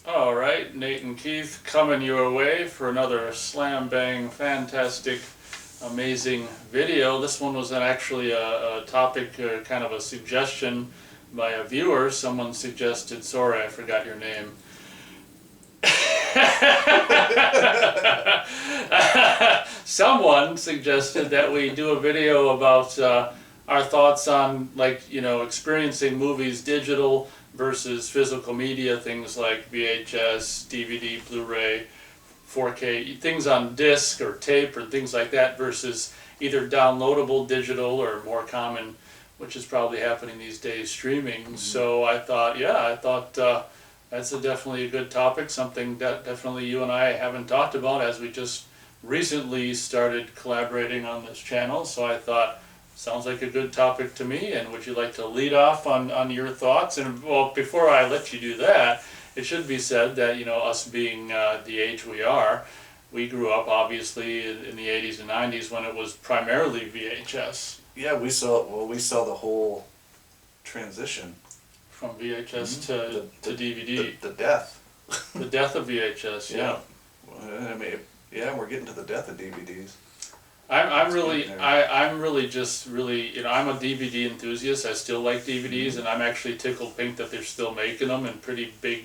All right, Nate and Keith coming your way for another slam bang, fantastic, amazing video. This one was actually a topic, kind of a suggestion by a viewer. Someone suggested, sorry, I forgot your name. Someone suggested that we do a video about our thoughts on, like, experiencing movies digital versus physical media, things like VHS, DVD, Blu-ray, 4K, things on disc or tape or things like that versus either downloadable digital or more common, which is probably happening these days, streaming. Mm-hmm. So I thought that's definitely a good topic, something that definitely you and I haven't talked about as we just recently started collaborating on this channel. So I thought, sounds like a good topic to me, and would you like to lead off on your thoughts? And well, before I let you do that, it should be said that, us being the age we are, we grew up obviously in the 80s and 90s when it was primarily VHS. Yeah, we saw the whole transition From VHS to DVD. The death. The death of VHS, yeah. I mean, yeah, we're getting to the death of DVDs. I'm really just really, I'm a DVD enthusiast. I still like DVDs, and I'm actually tickled pink that they're still making them in pretty big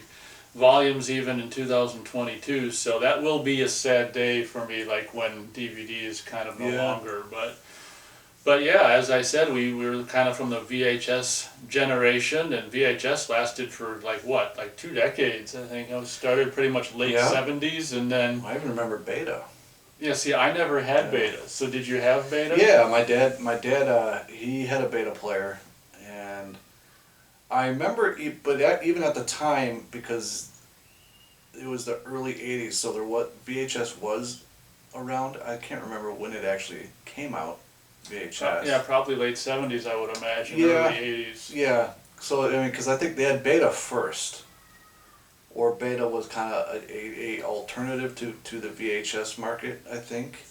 volumes even in 2022. So that will be a sad day for me, like when DVD is kind of no longer. But yeah, as I said, we were kind of from the VHS generation, and VHS lasted for like 2 decades. I think it started pretty much late 70s, and then I even remember Beta. Yeah, see, I never had Beta. So did you have Beta? Yeah, my dad, he had a Beta player, and I remember, even at the time, because it was the early 80s, so VHS was around. I can't remember when it actually came out, VHS. Yeah, probably late 70s, I would imagine, early 80s. Yeah, so, I mean, because I think they had Beta first. Or Beta was kind of a alternative to the VHS market, I think.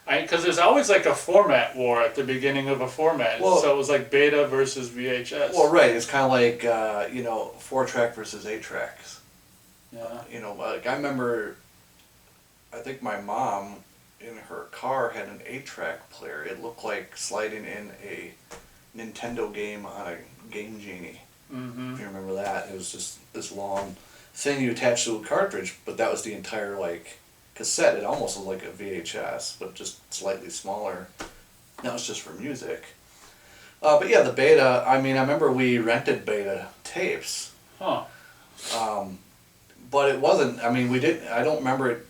Because there's always like a format war at the beginning of a format. Well, so it was like Beta versus VHS. Well, right. It's kind of like, 4-track versus 8-tracks. Yeah. Like I remember, I think my mom in her car had an 8-track player. It looked like sliding in a Nintendo game on a Game Genie. Mm-hmm. If you remember that. It was just this long thing you attached to a cartridge, but that was the entire cassette. It almost was like a VHS, but just slightly smaller. That was just for music. But yeah, the Beta, I mean, I remember we rented Beta tapes. Huh. But it wasn't, I mean, I don't remember it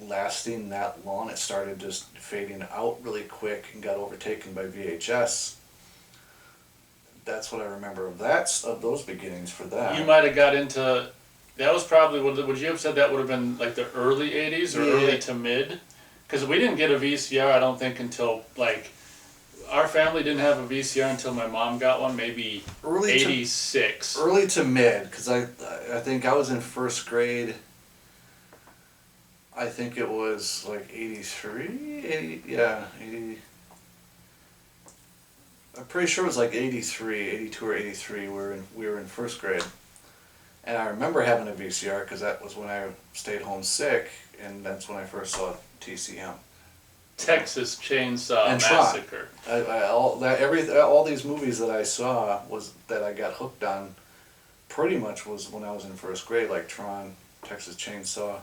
lasting that long. It started just fading out really quick and got overtaken by VHS. That's what I remember of those beginnings for that. You might have got into... That was probably, would you have said that would have been like the early 80s or early to mid? Because we didn't get a VCR, I don't think, until our family didn't have a VCR until my mom got one, maybe early 86. Early to mid, because I think I was in first grade. I think it was like 83, 80. I'm pretty sure it was like 83, 82 or 83. We were in first grade. And I remember having a VCR because that was when I stayed home sick, and that's when I first saw TCM. Texas Chainsaw and Massacre. All these movies that I saw that I got hooked on, pretty much was when I was in first grade, like Tron, Texas Chainsaw,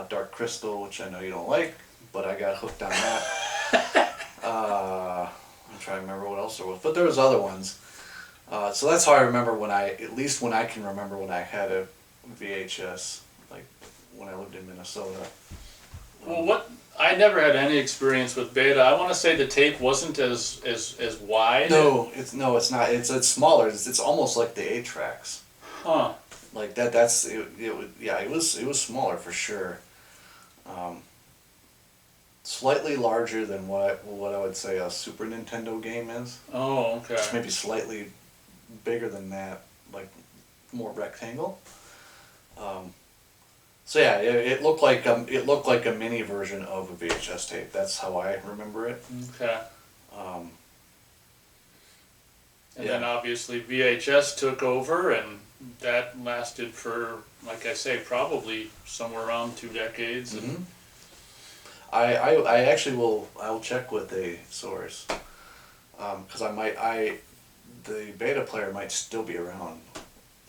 Dark Crystal, which I know you don't like, but I got hooked on that. I'm trying to remember what else there was, but there was other ones. So that's how I remember at least when I can remember when I had a VHS, like when I lived in Minnesota. Well, I never had any experience with Beta. I want to say the tape wasn't as wide. No, it's not. It's smaller. It's almost like the 8-tracks. Huh. Like that. That's it. It was smaller for sure. Slightly larger than what I would say a Super Nintendo game is. Oh, okay. Just maybe slightly bigger than that, like more rectangle. So yeah, it looked like a mini version of a VHS tape. That's how I remember it. Okay. And then obviously VHS took over, and that lasted for, like I say, probably somewhere around 2 decades. Mm-hmm. I actually I'll check with a source, because the beta player might still be around.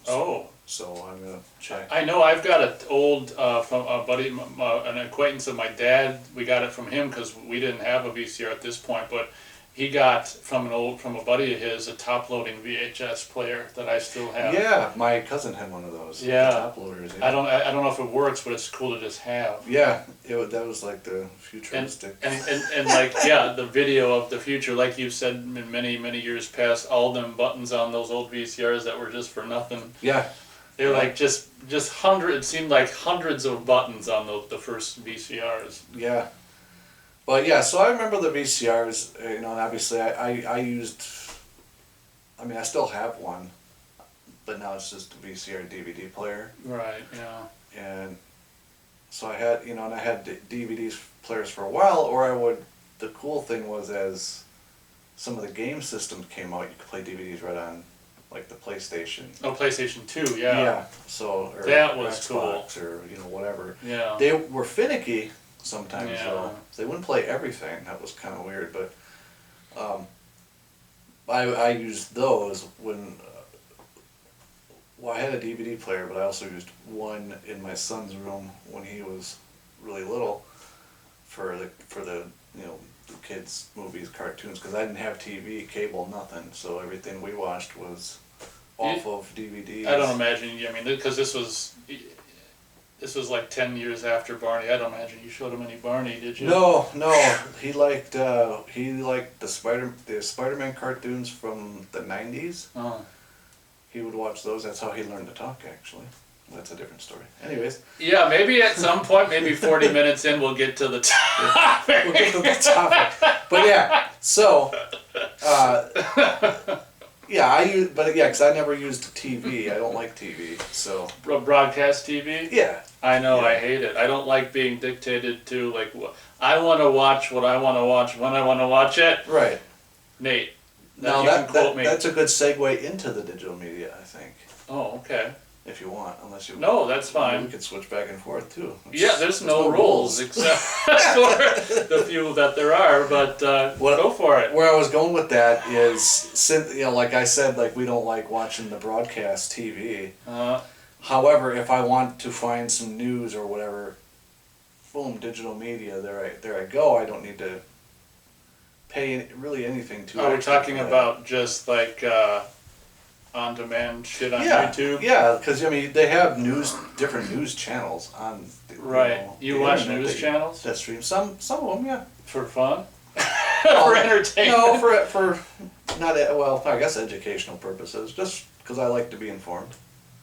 Oh, So I'm gonna check. I know I've got an old, from a buddy, an acquaintance of my dad. We got it from him because we didn't have a VCR at this point, but he got from a buddy of his a top-loading VHS player that I still have. Yeah, my cousin had one of those. Yeah. Top loaders. Yeah. I don't know if it works, but it's cool to just have. Yeah, that was like the futuristic. And like, yeah, the video of the future, like you've said in many years past, all them buttons on those old VCRs that were just for nothing. Yeah. They were like just hundreds. It seemed like hundreds of buttons on the first VCRs. Yeah. But yeah, so I remember the VCRs, and obviously I used, I mean, I still have one, but now it's just a VCR DVD player. Right. Yeah. And so I had, and I had DVD players for a while, the cool thing was, as some of the game systems came out, you could play DVDs right on, like, the PlayStation. Oh, PlayStation 2, yeah. Yeah, so, or That was Xbox, or, whatever. Yeah. They were finicky sometimes, Yeah. though. They wouldn't play everything. That was kind of weird, but I used those when, well, I had a DVD player, but I also used one in my son's room when he was really little for the the kids' movies, cartoons, because I didn't have TV, cable, nothing, so everything we watched was off of DVDs. I don't imagine. I mean, because this was like 10 years after Barney. I don't imagine you showed him any Barney, did you? No. He liked the Spider-Man cartoons from the 90s. Oh. He would watch those. That's how he learned to talk, actually. That's a different story. Anyways. Yeah, maybe at some point, maybe 40 minutes in, we'll get to the topic. We'll get to the topic. But yeah, so, because I never used TV. I don't like TV, so. Broadcast TV? Yeah. I know, Yeah. I hate it. I don't like being dictated to, like, I want to watch what I want to watch when I want to watch it. Right. Nate, Now you can quote me. that's a good segue into the digital media, I think, Oh, okay. if you want, unless you. No, that's fine. We could switch back and forth too. Yeah, there's no rules except for the few that there are, but go for it. Where I was going with that is, like I said, like, we don't like watching the broadcast TV. However, if I want to find some news or whatever, boom, digital media, there I go. I don't need to pay really anything to. Are we talking about just like on-demand shit on YouTube? Yeah, because they have different news channels on. Right. You the watch internet news channels? that stream some of them, yeah. For fun? For entertainment? No, for not I guess educational purposes, just because I like to be informed,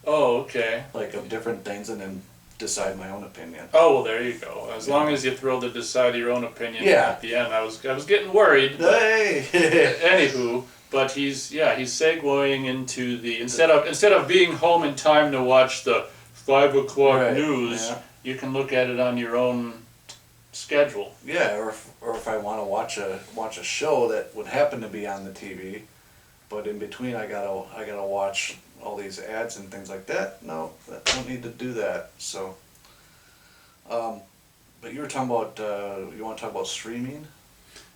Oh, okay. like, of different things, and then decide my own opinion. Oh, well, there you go. As long as you throw the decide your own opinion Yeah. at the end. I was getting worried. Hey. Anywho, but he's segueing into the instead of being home in time to watch the 5 o'clock Right, news, yeah. you can look at it on your own schedule. Yeah, or if I want to watch a show that would happen to be on the TV, but in between I gotta watch all these ads and things like that. No, I don't need to do that. So, but you were talking about you want to talk about streaming?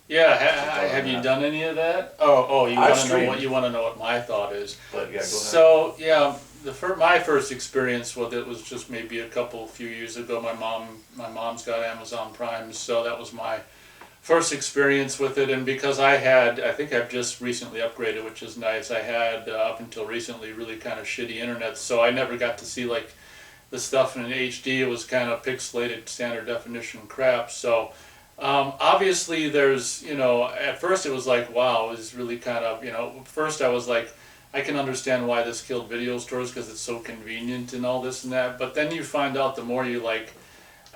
Yeah, have you done any of that? Oh, you want to know what my thought is. But yeah, go ahead. So yeah, my first experience with it was just maybe a few years ago. My mom's got Amazon Prime, so that was my first experience with it. And because I think I've just recently upgraded, which is nice. I had up until recently really kind of shitty internet, so I never got to see like the stuff in HD. It was kind of pixelated standard definition crap. So. Obviously there's, at first it was like, wow, it was really kind of, first I was like, I can understand why this killed video stores because it's so convenient and all this and that, but then you find out the more you like,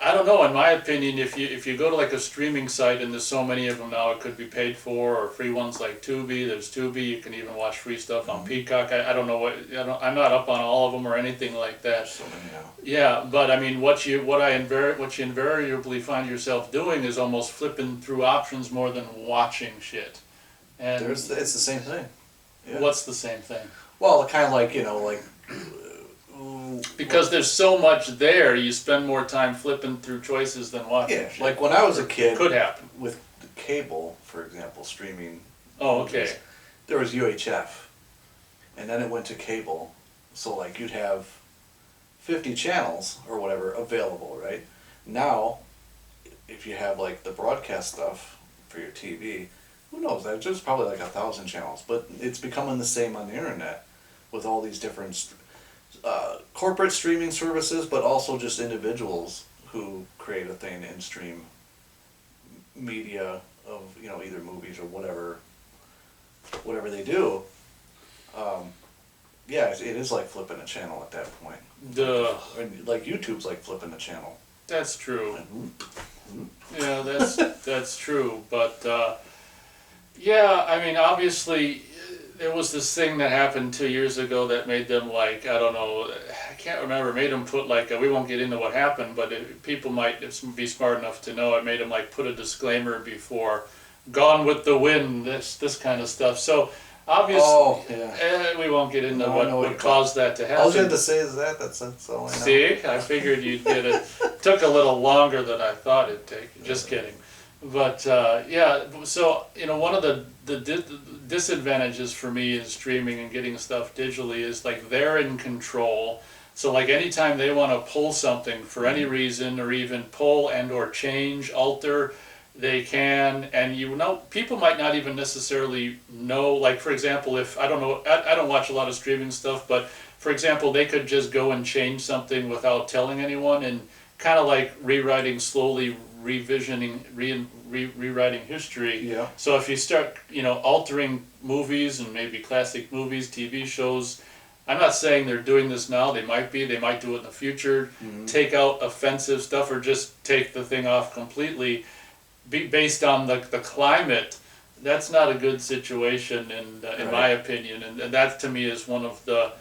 I don't know, in my opinion, if you go to like a streaming site, and there's so many of them now, it could be paid for, or free ones like Tubi, there's Tubi, you can even watch free stuff on Peacock. I don't know I'm not up on all of them or anything like that. So many now. Yeah, but I mean, what you invariably find yourself doing is almost flipping through options more than watching shit. And It's the same thing. Yeah. what's the same thing? Well, kind of like Because there's so much there, you spend more time flipping through choices than watching. Yeah, shit. like when I was a kid, Could happen. with the cable, for example, streaming. Oh, movies, okay. there was UHF, and then it went to cable. So like you'd have 50 channels or whatever available, right? Now, if you have like the broadcast stuff for your TV, who knows? There's probably like 1,000 channels, but it's becoming the same on the internet with all these different corporate streaming services, but also just individuals who create a thing and stream media of either movies or whatever they do. Yeah, it is like flipping a channel at that point. Duh. And like YouTube's like flipping a channel. That's true. Like, Yeah, that's true. But yeah, I mean, obviously, there was this thing that happened 2 years ago that made them like, I don't know, I can't remember. Made them put like we won't get into what happened, but people might be smart enough to know. It made them like put a disclaimer before "Gone with the Wind," this kind of stuff. So obviously, Oh, yeah. we won't get into No, I know what what caused that to happen. all you had to say is that's all I know. See, I figured you'd get it. Took a little longer than I thought it'd take. Just kidding. But yeah, so one of the disadvantages for me in streaming and getting stuff digitally is like they're in control. So like anytime they want to pull something for any reason, or even pull and or change, alter, they can. And people might not even necessarily know. Like for example, if I don't know, I don't watch a lot of streaming stuff, but for example, they could just go and change something without telling anyone, and kind of like slowly rewriting history. Yeah. So if you start, altering movies and maybe classic movies, TV shows, I'm not saying they're doing this now. They might do it in the future. Mm-hmm. Take out offensive stuff, or just take the thing off completely. Based on the climate, that's not a good situation in Right. my opinion, and that to me is one of the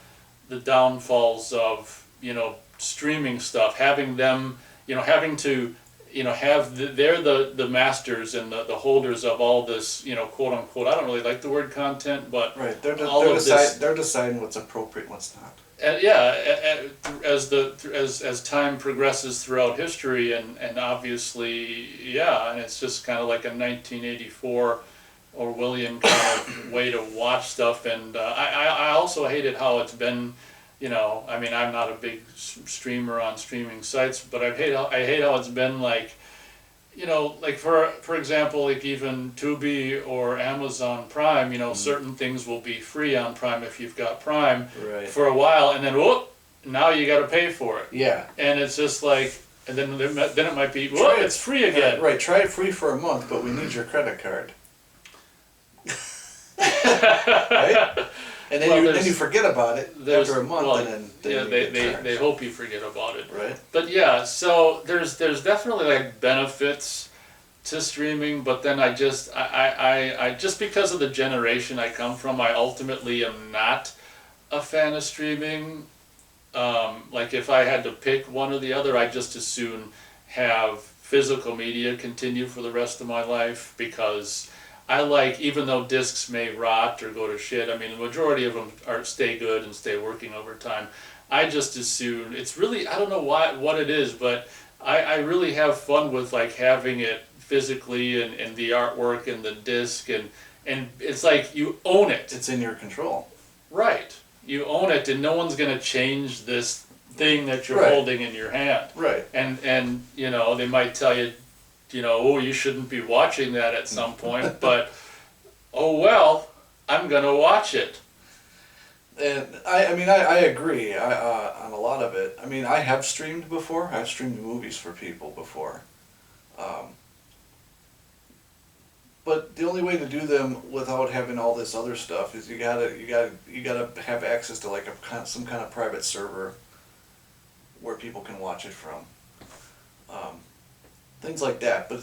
downfalls of streaming stuff. Having them, having to they're the masters and the holders of all this, quote unquote. I don't really like the word content, but Right. They're deciding what's appropriate and what's not. As time progresses throughout history, and obviously, and it's just kind of like a 1984 Orwellian kind of way to watch stuff. And I also hated how it's been. I mean, I'm not a big streamer on streaming sites, but I hate how it's been like, like for example, like even Tubi or Amazon Prime, certain things will be free on Prime if you've got Prime Right. for a while, and then whoop, now you got to pay for it. Yeah. And it's just like, and then it might be, whoop, it's free again. Right. Try it free for a month, but we need your credit card. Right? And then then you forget about it after a month, and then you get charged. they hope you forget about it. Right. But yeah, so there's definitely like benefits to streaming, but then I just because of the generation I come from, I ultimately am not a fan of streaming. Like if I had to pick one or the other, I'd just as soon have physical media continue for the rest of my life, because I like, even though discs may rot or go to shit, I mean, the majority of them stay good and stay working over time. I just as soon, it's really, I don't know what it is, but I really have fun with like having it physically, and the artwork and the disc, and it's like you own it. It's in your control. Right. You own it, and no one's going to change this thing that you're Right. holding in your hand. Right. And they might tell you, oh, you shouldn't be watching that at some point, but oh well, I'm gonna watch it. And I mean, I agree on a lot of it. I mean, I have streamed before. I've streamed movies for people before. But the only way to do them without having all this other stuff is you gotta have access to like some kind of private server where people can watch it from. Things like that. But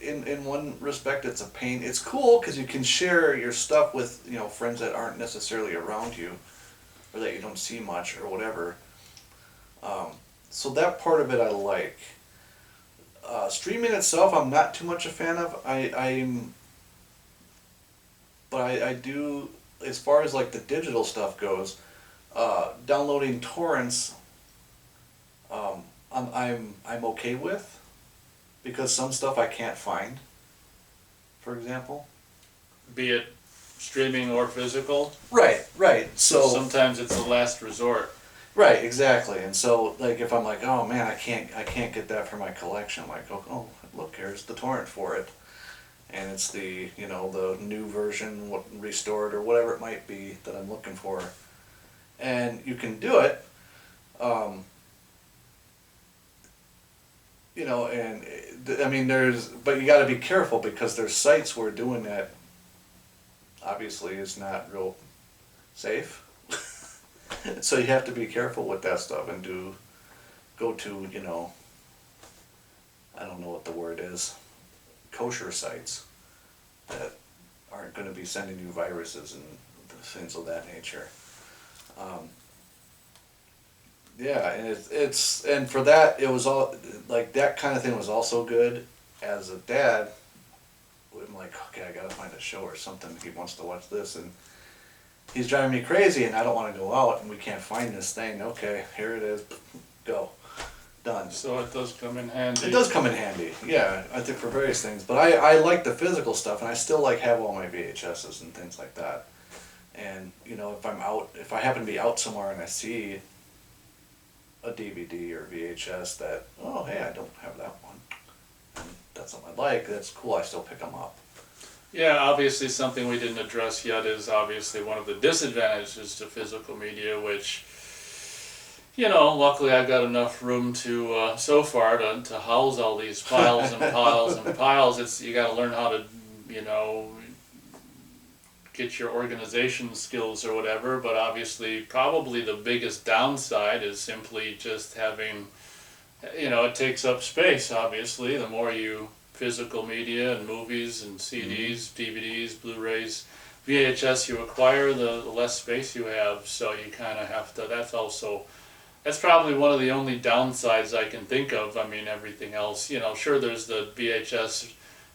in one respect it's a pain. It's cool because you can share your stuff with friends that aren't necessarily around you, or that you don't see much or whatever. So that part of it I like. Streaming itself, I'm not too much a fan of. But I do, as far as like the digital stuff goes, Downloading torrents, I'm okay with, because some stuff I can't find, for example. Be it streaming or physical. Right. So Sometimes it's the last resort. right, exactly. And so like if I'm like, oh man, I can't get that for my collection, I'm like, oh look, here's the torrent for it. And it's the, you know, the new version, what restored or whatever it might be that I'm looking for. And you can do it. You know, and I mean, but you got to be careful, because there's sites where doing that obviously is not real safe. So you have to be careful with that stuff and go to, you know, I don't know what the word is, kosher sites that aren't going to be sending you viruses and things of that nature. Yeah, and it's and for that it was all like that kind of thing was also good. As a dad, I'm like, okay, I gotta find a show or something. He wants to watch this, and he's driving me crazy, and I don't want to go out, and we can't find this thing. Okay, here it is, go, done. So it does come in handy. It does come in handy, yeah. I think for various things, but I like the physical stuff, and I still like have all my VHSs and things like that. And you know, if I happen to be out somewhere and I see a DVD or VHS that, oh hey, I don't have that one, and that's something I like, that's cool, I still pick them up. Yeah, obviously something we didn't address yet is obviously one of the disadvantages to physical media, which, you know, luckily I got enough room to, so far, to house all these files and piles and piles. You gotta learn how to, you know, get your organization skills or whatever, but obviously probably the biggest downside is simply just having, you know, it takes up space, obviously. The more you physical media and movies and CDs, DVDs, Blu-rays, VHS you acquire, the less space you have, so you kind of have to, that's probably one of the only downsides I can think of. I mean, everything else, you know, sure there's the VHS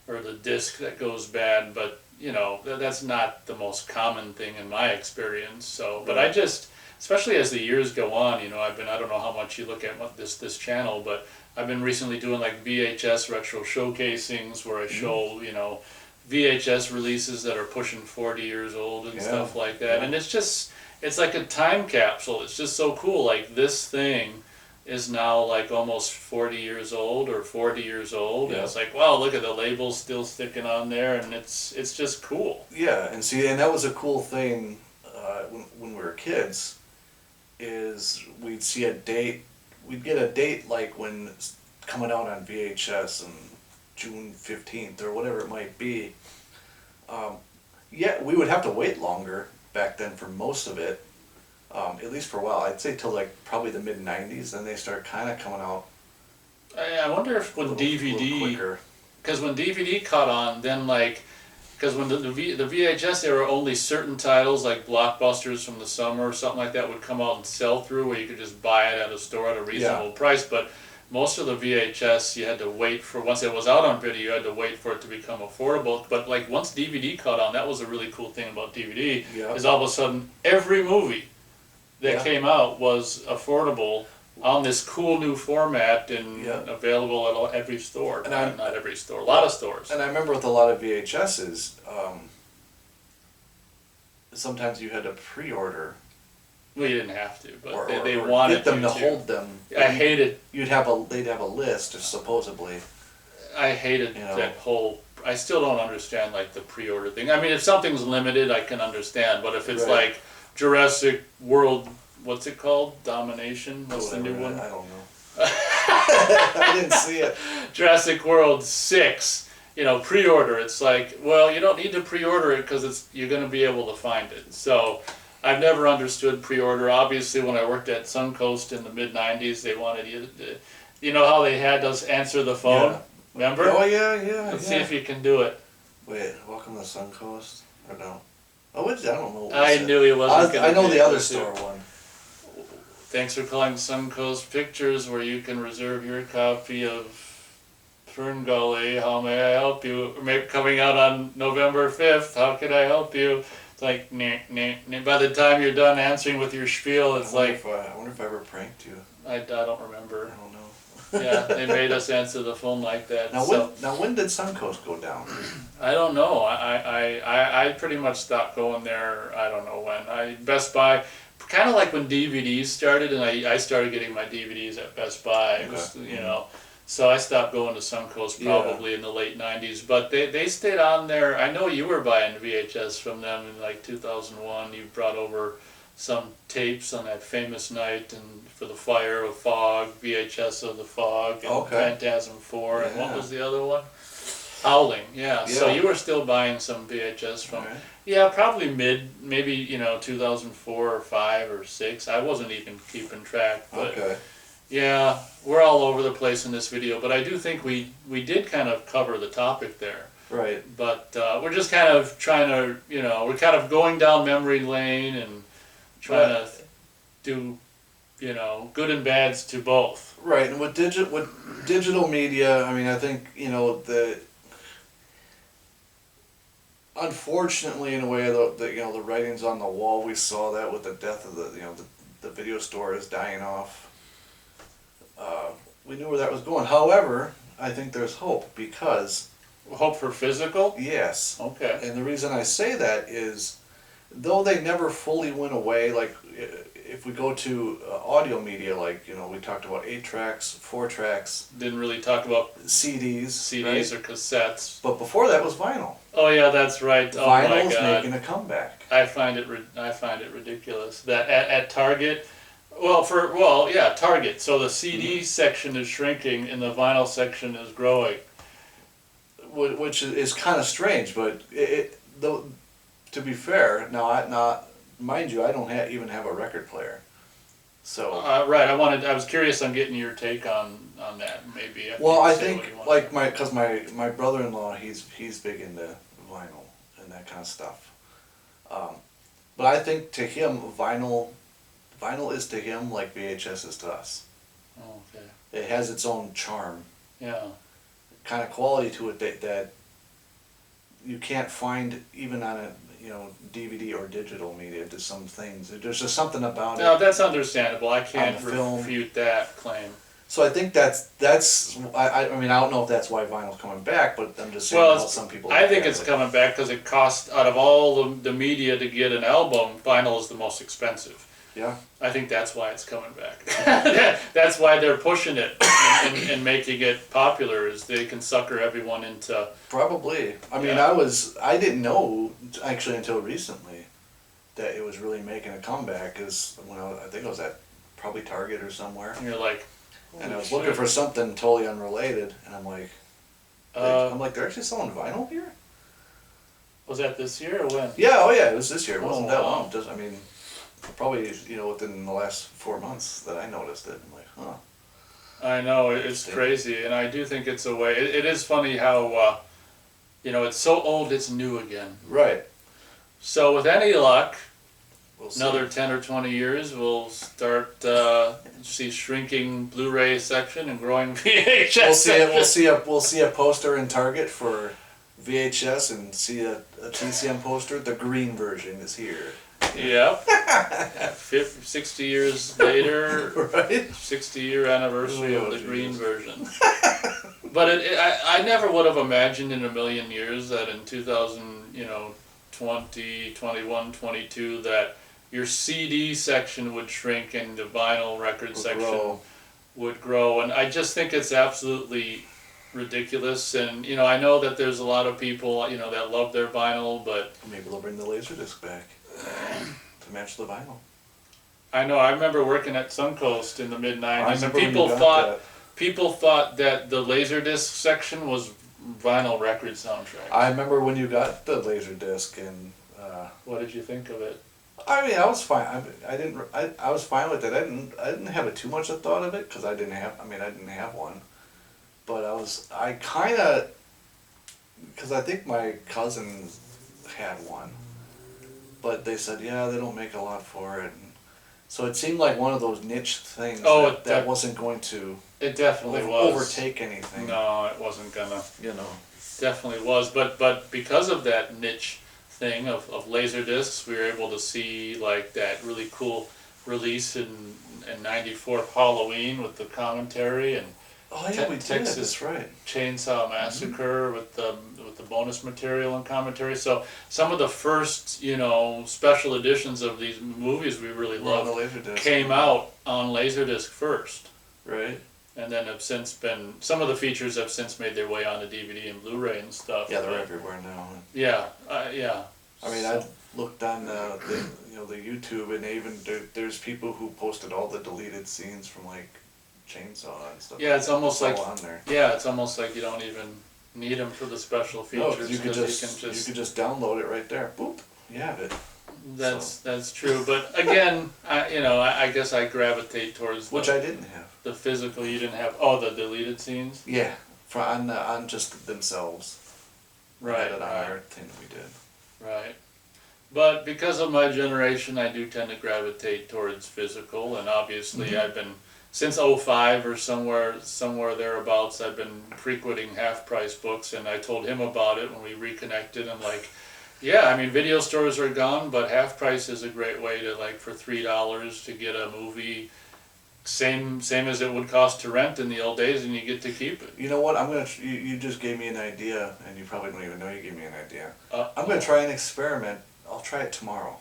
or the disc that goes bad, but you know, that's not the most common thing in my experience. So, but I just, especially as the years go on, you know, I don't know how much you look at this channel, but I've been recently doing like VHS retro showcasings where I show, you know, VHS releases that are pushing 40 years old and stuff like that. And it's like a time capsule. It's just so cool. Like this thing is now like almost 40 years old or 40 years old. And it's like, wow, look at the label still sticking on there, and it's just cool. Yeah, and see, and that was a cool thing when we were kids, is we'd see a date, we'd get a date like when it's coming out on VHS and June 15th or whatever it might be. Yeah, we would have to wait longer back then for most of it. At least for a while, I'd say till like probably the mid-90s, then they start kind of coming out. I wonder if when DVD, because when DVD caught on, then like, because when the VHS, there were only certain titles like blockbusters from the summer or something like that would come out and sell through, where you could just buy it at a store at a reasonable price. But most of the VHS, you had to wait for, once it was out on video, you had to wait for it to become affordable. But like once DVD caught on, that was a really cool thing about DVD, is all of a sudden every movie that came out was affordable on this cool new format and available at every store. And not every store, a lot of stores. And I remember with a lot of VHSs, sometimes you had to pre-order. Well, you didn't have to, but they or wanted get them you to hold them. I hated. They'd have a list, supposedly. I hated that whole. I still don't understand like the pre-order thing. I mean, if something's limited, I can understand. But if it's like Jurassic World, what's it called? Domination? What's the new one? I don't know. I didn't see it. Jurassic World 6, you know, pre-order. It's like, well, you don't need to pre-order it because you're going to be able to find it. So I've never understood pre-order. Obviously, when I worked at Suncoast in the mid-90s, they wanted you to, you know how they had us answer the phone? Yeah. Remember? Oh, yeah. Let's see if you can do it. Wait, Welcome to Suncoast? Or no? Oh, I don't know. I knew he wasn't going to. I know the other store one. Thanks for calling Suncoast Pictures, where you can reserve your copy of Fern Gully. How may I help you? Maybe coming out on November 5th. How can I help you? It's like, nah, nah, nah. By the time you're done answering with your spiel, it's like, I wonder if I ever pranked you. I don't remember. I don't know. Yeah, they made us answer the phone like that. Now So when did Suncoast go down? I don't know. I pretty much stopped going there. I don't know when. Best Buy, kind of like when DVDs started, and I started getting my DVDs at Best Buy. It was, Okay. you know, so I stopped going to Suncoast probably in the late '90s. But they stayed on there. I know you were buying VHS from them in like 2001. You brought over some tapes on that famous night and for the fire of Fog, VHS of the Fog, and Okay. Phantasm 4, and what Yeah. was the other one? Howling, yeah. So Yeah. you were still buying some VHS from, Alright. yeah, probably maybe, you know, 2004 or 5 or 6. I wasn't even keeping track, but Okay. yeah, we're all over the place in this video, but I do think we did kind of cover the topic there. Right. But we're just kind of trying to, you know, we're kind of going down memory lane and trying to do, you know, good and bads to both. Right, and with digital media, I mean, I think, you know, unfortunately, in a way, you know, the writing's on the wall. We saw that with the death of the video store is dying off. We knew where that was going. However, I think there's hope because, Hope for physical? yes, Okay. and the reason I say that is, though they never fully went away, like if we go to audio media, like, you know, we talked about 8 tracks, 4 tracks, Didn't really talk about CDs, CDs right? or cassettes. But before that was vinyl. Oh yeah, that's right. Oh my Vinyl's God. making a comeback. I find it ridiculous that at Target, Target. So the CD section is shrinking and the vinyl section is growing. Which is kind of strange, but though, to be fair, mind you, I don't even have a record player, so. Right. I was curious on getting your take on that. Maybe. After Well, you I say think what you want like to. because my brother-in-law, he's big into vinyl and that kind of stuff, but I think to him vinyl is to him like VHS is to us. Oh, okay. It has its own charm, Yeah. kind of quality to it that you can't find even on a DVD or digital media. There's some things. There's just something about No, it. that's understandable. I can't On the film. refute that claim. So I think that's I mean I don't know if that's why vinyl's coming back, but I'm just saying Well, how some people. I look think at it's it. coming back because it costs, out of all the media to get an album, vinyl is the most expensive. Yeah. I think that's why it's coming back. That's why they're pushing it and making it popular, is they can sucker everyone into. Probably. I mean, Yeah. I didn't know actually until recently that it was really making a comeback. Cause when I think I was at probably Target or somewhere, And you're like, and I holy was looking shit. for something totally unrelated, and I'm like, they're actually selling vinyl here. Was that this year or when? Yeah. Oh yeah. It was this year. It wasn't Oh, that wow. long. Just I mean, probably within the last 4 months that I noticed it. I'm like, huh. I know, it's Interesting. crazy, and I do think it's a way. It is funny how, it's so old it's new again. Right. So with any luck, We'll see. another 10 or 20 years, we'll start see shrinking Blu-ray section and growing VHS We'll see it. section. We'll see a poster in Target for VHS and see a TCM poster. The green version is here. Yep. 60 years later, Right. 60-year anniversary Oh, of the green geez. version. But I never would have imagined in a million years that in 2020, 21, 22, that your CD section would shrink and the vinyl record Would section grow. would grow. And I just think it's absolutely ridiculous. And, I know that there's a lot of people, that love their vinyl, but Maybe they'll bring the Laserdisc back to match the vinyl. I know I remember working at Suncoast in the mid I '90s, and remember when you people got thought that. people thought that the Laserdisc section was vinyl record soundtrack. I remember when you got the Laserdisc, and What did you think of it? I mean, I was fine. I was fine with it. I didn't have too much of thought of it because I didn't have one. But I kind of, because I think my cousin had one, but they said, yeah, they don't make a lot for it. And so it seemed like one of those niche things Oh, that wasn't going to It definitely was. overtake anything. No, it wasn't gonna. You know. Definitely was, but because of that niche thing of Laserdiscs. We were able to see like that really cool release in '94 Halloween with the commentary and Oh yeah, we did. Texas That's right. Chainsaw Massacre with the bonus material and commentary. So some of the first, you know, special editions of these movies we really We're on the loved Laserdisc. came out on Laserdisc first, Right. and then have since been, some of the features have since made their way onto DVD and Blu-ray and stuff. Yeah, they're but everywhere now. Yeah, yeah. I mean, I looked on the YouTube, and even there's people who posted all the deleted scenes from like Chainsaw and stuff. Yeah, it's almost all like, on there. yeah, it's almost like you don't even need them for the special No, features. because you could just download it right there. Boop, you have it. That's true, but again, I guess I gravitate towards Which I didn't have. the physical. You didn't have the deleted scenes, Yeah, on just themselves. right? That on our thing we did. Right. But because of my generation, I do tend to gravitate towards physical, and obviously I've been, since '05 or somewhere thereabouts, I've been frequenting Half Price Books, and I told him about it when we reconnected, and like, yeah, I mean, video stores are gone, but Half Price is a great way to, like, for $3 to get a movie, same as it would cost to rent in the old days, and you get to keep it. You know what? You just gave me an idea, and you probably don't even know you gave me an idea. Uh, I'm gonna try an experiment. I'll try it tomorrow.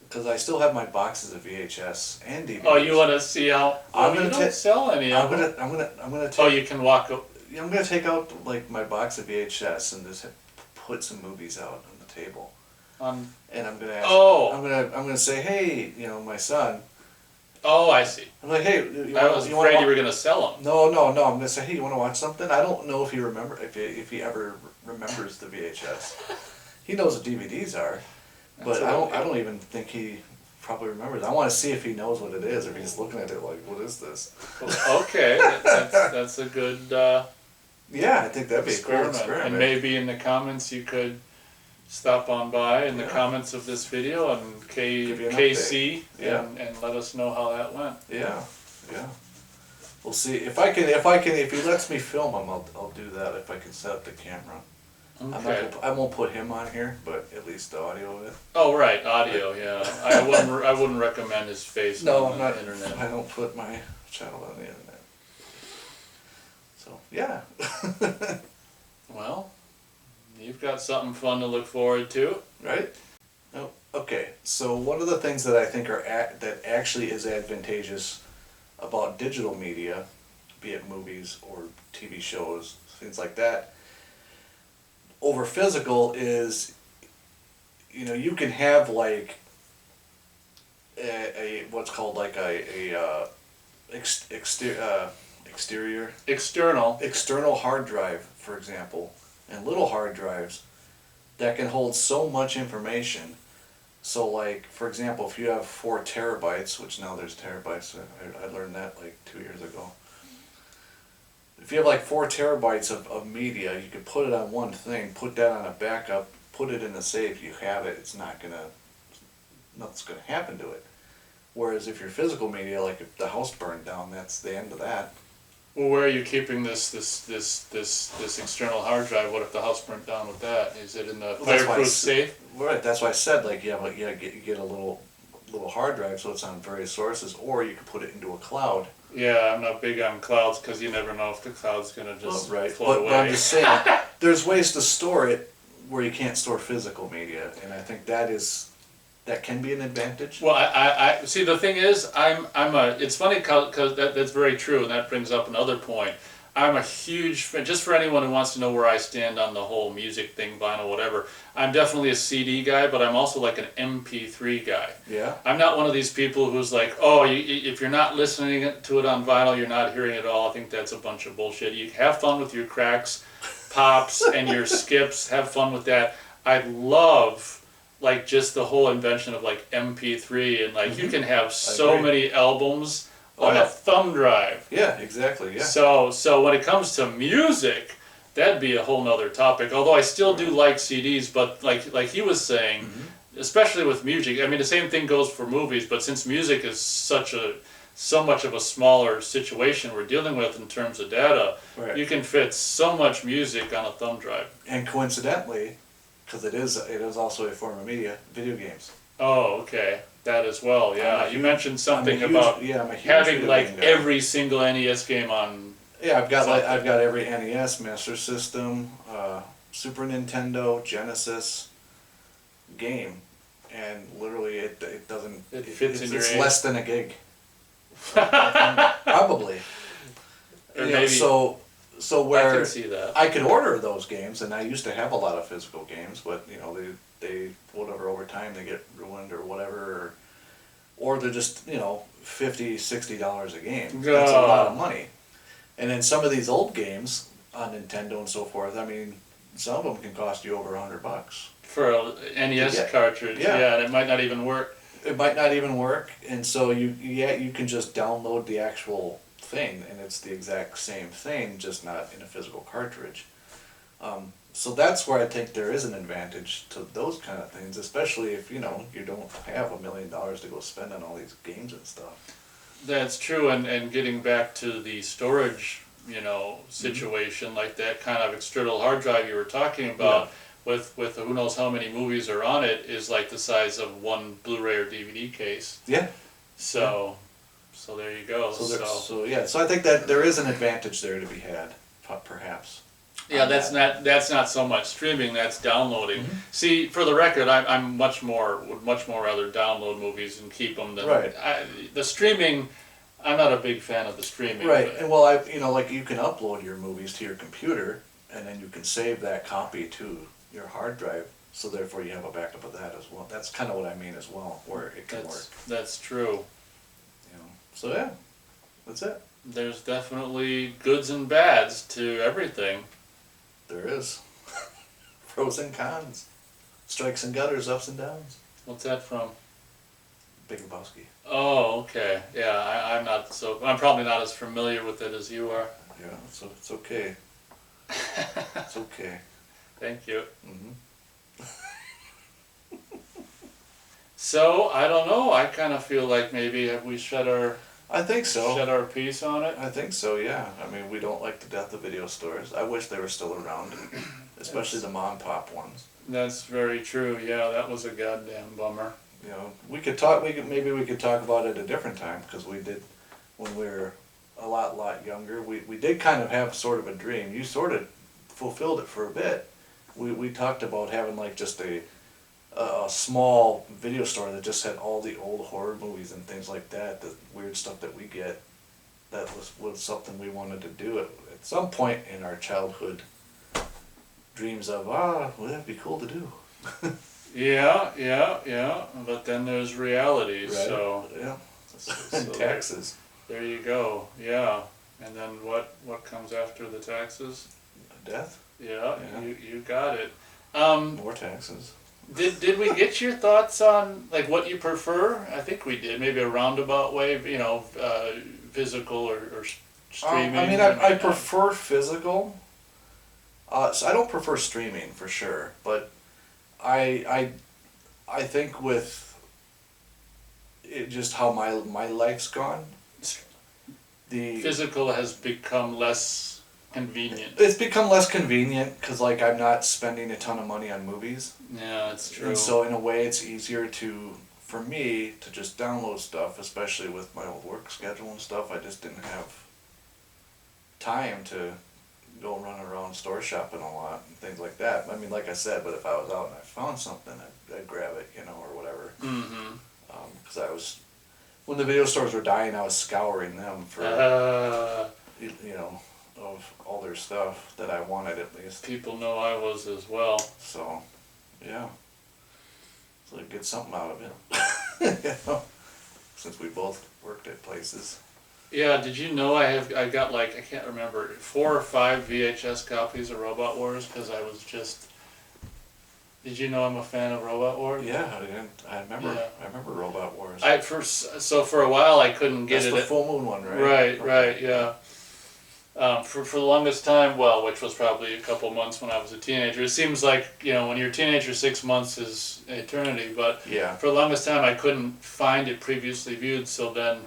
Because I still have my boxes of VHS and DVDs. Oh, you want to see how? I'm You gonna don't sell any of them. I'm gonna take. Oh, you can walk. I'm gonna take out like my box of VHS and just put some movies out on the table. On. And I'm gonna ask. Oh. I'm gonna say, hey, my son. Oh, I see. I'm like, hey, I was afraid you were gonna sell them. No. I'm gonna say, hey, you want to watch something? I don't know if he ever remembers the VHS. He knows what DVDs are, but I don't even think he probably remembers. I want to see if he knows what it is, or if he's looking at it like, what is this? Okay, that's a good Yeah, I think that'd be a cool experiment. experiment. And maybe in the comments you could stop on by in the comments of this video and Give you an KC update. and let us know how that went. Yeah. We'll see if he lets me film him. I'll do that if I can set up the camera. Okay. I won't put him on here, but at least the audio of it. Oh right, audio. Yeah, I wouldn't recommend his face on the internet. I don't put my channel on the internet. So yeah. Well, you've got something fun to look forward to. Right? Oh, okay. So one of the things that I think that actually is advantageous about digital media, be it movies or TV shows, things like that, over physical is, you can have like a what's called like external hard drive, for example, and little hard drives that can hold so much information. So like, for example, if you have 4 terabytes, which now there's terabytes, I learned that like 2 years ago. If you have like 4 terabytes of media, you could put it on one thing, put that on a backup, put it in a safe, you have it, nothing's gonna happen to it. Whereas if your physical media, like if the house burned down, that's the end of that. Well, where are you keeping this external hard drive? What if the house burnt down with that? Is it in the fireproof safe? Right, that's why I said like you get a little hard drive, so it's on various sources, or you can put it into a cloud. Yeah, I'm not big on clouds because you never know if the cloud's gonna just float but away. I'm just saying, there's ways to store it where you can't store physical media, and I think that can be an advantage. Well, I see. The thing is, it's funny because that's very true, and that brings up another point. I'm a huge fan, just for anyone who wants to know where I stand on the whole music thing, vinyl, whatever. I'm definitely a CD guy, but I'm also like an MP3 guy. Yeah. I'm not one of these people who's like, if you're not listening to it on vinyl, you're not hearing it at all. I think that's a bunch of bullshit. You have fun with your cracks, pops, and your skips. Have fun with that. I love like just the whole invention of like MP3 and like you can have so many albums on a thumb drive. Yeah, exactly. Yeah. So when it comes to music, that'd be a whole nother topic. Although I still do like CDs, but like he was saying, especially with music, I mean the same thing goes for movies. But since music is so much of a smaller situation we're dealing with in terms of data, you can fit so much music on a thumb drive. And coincidentally, because it is also a form of media, video games. Oh, okay. That as well, yeah. You mentioned something about I'm a huge having video like game guy. every single NES game on. Yeah, something. I've got every NES, Master System, Super Nintendo, Genesis game, and literally it doesn't. It fits in your It's age. less than a gig. Probably. Or You know, maybe so I where can see that. I could order those games, and I used to have a lot of physical games, but you know they whatever over time they get ruined or whatever, or they're just $50-$60 a game. That's a lot of money. And then some of these old games on Nintendo and so forth, I mean, some of them can cost you over $100. For a NES Yeah. cartridge, Yeah. yeah, and it might not even work. It might not even work, and so you can just download the actual thing, and it's the exact same thing, just not in a physical cartridge. So that's where I think there is an advantage to those kind of things, especially if you don't have $1 million to go spend on all these games and stuff. That's true, and getting back to the storage, situation, like that kind of external hard drive you were talking about, with who knows how many movies are on it, is like the size of one Blu-ray or DVD case. Yeah. So there you go. So I think that there is an advantage there to be had, perhaps. Yeah, that's not so much streaming, that's downloading. See, for the record, would much more rather download movies and keep them than Right. The streaming. I'm not a big fan of the streaming. Right, but- and well, like you can upload your movies to your computer, and then you can save that copy to your hard drive. So therefore, you have a backup of that as well. That's kind of what I mean as well, where it can work. That's true. So yeah, that's it. There's definitely goods and bads to everything. There is pros and cons, strikes and gutters, ups and downs. What's that from? Big Lebowski. Oh, okay. Yeah, I'm probably not as familiar with it as you are. Yeah, so it's okay. It's okay. Thank you. Hmm. So, I don't know, I kind of feel like maybe have we shed our I think so. our piece on it? I think so. Yeah. I mean, we don't like the death of video stores. I wish they were still around, especially the mom and pop ones. That's very true. Yeah, that was a goddamn bummer. We could maybe we could talk about it a different time, because we did when we were a lot younger. We did kind of have sort of a dream. You sort of fulfilled it for a bit. We talked about having like just a small video store that just had all the old horror movies and things like that, the weird stuff that we get. That was something we wanted to do at some point in our childhood dreams of, well, that'd be cool to do. Yeah. But then there's reality, Right. so Yeah. so And taxes. there you go. Yeah. And then what comes after the taxes? Death. Yeah. Yeah. You got it. More taxes. Did we get your thoughts on like what you prefer? I think we did. Maybe a roundabout way, physical or streaming. I mean, I prefer physical. So I don't prefer streaming for sure, but I think with it just how my life's gone, the physical has become less convenient. it's become less convenient because like I'm not spending a ton of money on movies, Yeah, that's true. and so in a way it's easier for me to just download stuff, especially with my old work schedule and stuff. I just didn't have time to go run around store shopping a lot and things like that. I mean, like I said, but if I was out and I found something, I'd grab it, or whatever. Mm-hmm. Because when the video stores were dying, I was scouring them for, of all their stuff that I wanted at least. People know I was as well. So, yeah. So I'd get something out of it. Since we both worked at places. Yeah, did you know I got like, I can't remember, 4 or 5 VHS copies of Robot Wars because I was just... Did you know I'm a fan of Robot Wars? Yeah, I remember. Yeah. I remember Robot Wars. So for a while I couldn't get That's it. the full moon one, right? Right, yeah. For the longest time, which was probably a couple months when I was a teenager. It seems like, when you're a teenager, 6 months is eternity, but Yeah. for the longest time I couldn't find it previously viewed, so then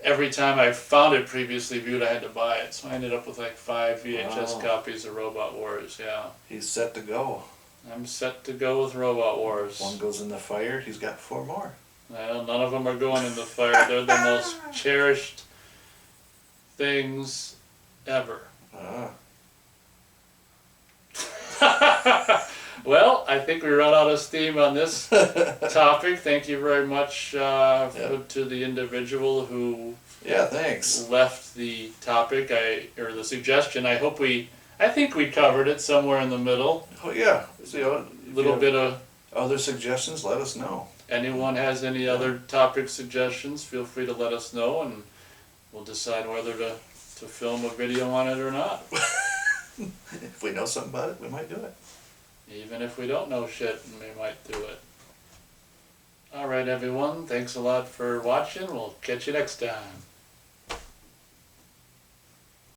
every time I found it previously viewed I had to buy it. So I ended up with like 5 VHS Wow. copies of Robot Wars, yeah. He's set to go. I'm set to go with Robot Wars. One goes in the fire, he's got 4 more. Well, none of them are going in the fire. They're the most cherished things ever. Ah. Well, I think we run out of steam on this topic. Thank you very much to the individual who Yeah, thanks. left the topic or the suggestion. I think we covered it somewhere in the middle. Oh yeah. So, A little bit of. other suggestions, let us know. Anyone has any other topic suggestions, feel free to let us know, and we'll decide whether to film a video on it or not. If we know something about it, we might do it. Even if we don't know shit, we might do it. Alright everyone, thanks a lot for watching. We'll catch you next time.